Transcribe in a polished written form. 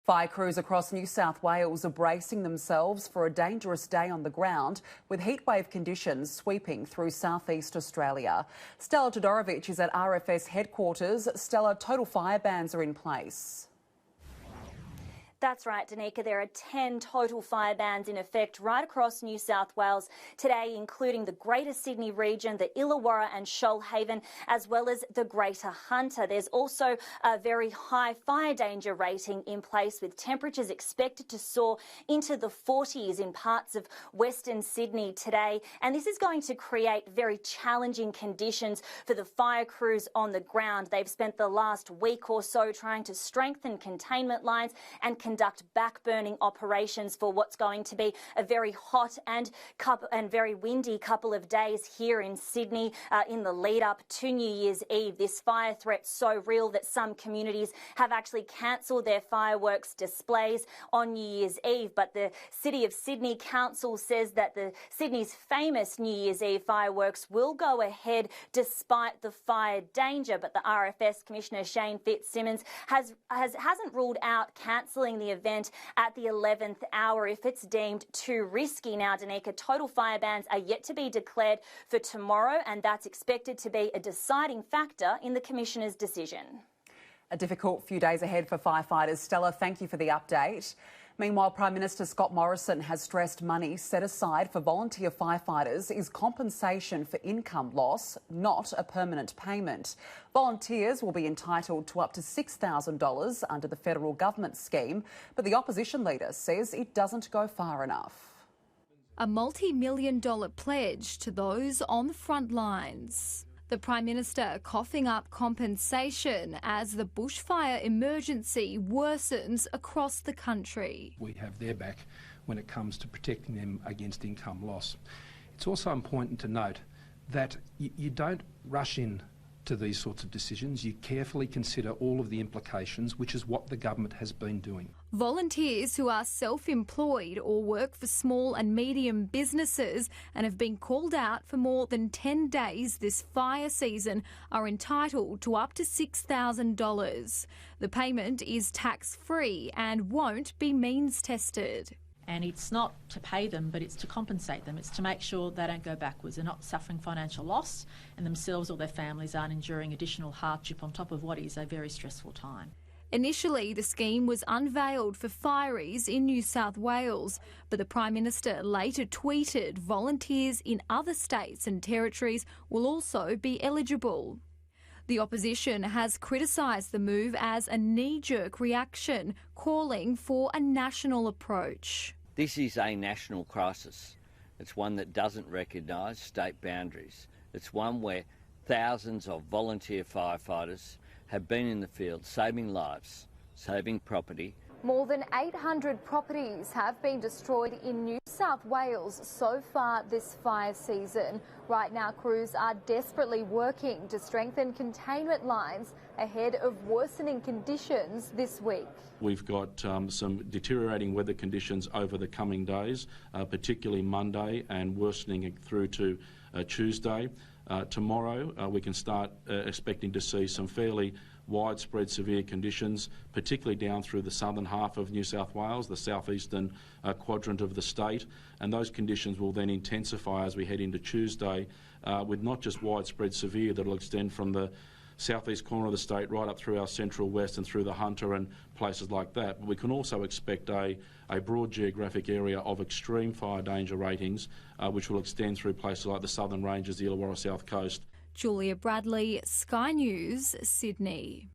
Fire crews across New South Wales are bracing themselves for a dangerous day on the ground with heatwave conditions sweeping through southeast Australia. Stella Todorovic is at RFS headquarters. Stella, total fire bans are in place. That's right, Danica. There are 10 total fire bans in effect right across New South Wales today, including the Greater Sydney region, the Illawarra and Shoalhaven, as well as the Greater Hunter. There's also a very high fire danger rating in place, with temperatures expected to soar into the 40s in parts of Western Sydney today. And this is going to create very challenging conditions for the fire crews on the ground. They've spent the last week or so trying to strengthen containment lines and conduct back-burning operations for what's going to be a very hot and very windy couple of days here in Sydney in the lead-up to New Year's Eve. This fire threat's so real that some communities have actually cancelled their fireworks displays on New Year's Eve. But the City of Sydney Council says that the Sydney's famous New Year's Eve fireworks will go ahead despite the fire danger. But the RFS Commissioner Shane Fitzsimmons hasn't ruled out cancelling the event at the 11th hour if it's deemed too risky. Now, Danica, total fire bans are yet to be declared for tomorrow, and that's expected to be a deciding factor in the Commissioner's decision. A difficult few days ahead for firefighters. Stella, thank you for the update. Meanwhile, Prime Minister Scott Morrison has stressed money set aside for volunteer firefighters is compensation for income loss, not a permanent payment. Volunteers will be entitled to up to $6,000 under the federal government scheme, but the opposition leader says it doesn't go far enough. A multi-million-dollar pledge to those on the front lines. The Prime Minister coughing up compensation as the bushfire emergency worsens across the country. We have their back when it comes to protecting them against income loss. It's also important to note that you don't rush in to these sorts of decisions. You carefully consider all of the implications, which is what the government has been doing. Volunteers who are self-employed or work for small and medium businesses and have been called out for more than 10 days this fire season are entitled to up to $6,000. The payment is tax-free and won't be means-tested. And it's not to pay them, but it's to compensate them. It's to make sure they don't go backwards. They're not suffering financial loss, and themselves or their families aren't enduring additional hardship on top of what is a very stressful time. Initially, the scheme was unveiled for fireys in New South Wales, but the Prime Minister later tweeted volunteers in other states and territories will also be eligible. The opposition has criticised the move as a knee-jerk reaction, calling for a national approach. This is a national crisis. It's one that doesn't recognise state boundaries. It's one where thousands of volunteer firefighters have been in the field saving lives, saving property. More than 800 properties have been destroyed in New South Wales so far this fire season. Right now, crews are desperately working to strengthen containment lines ahead of worsening conditions this week. We've got some deteriorating weather conditions over the coming days, particularly Monday and worsening through to Tuesday. Tomorrow we can start expecting to see some fairly widespread severe conditions, particularly down through the southern half of New South Wales, the southeastern quadrant of the state, and those conditions will then intensify as we head into Tuesday, with not just widespread severe that will extend from the southeast corner of the state right up through our central west and through the Hunter and places like that. But we can also expect a broad geographic area of extreme fire danger ratings, which will extend through places like the Southern Ranges, the Illawarra South Coast. Julia Bradley, Sky News, Sydney.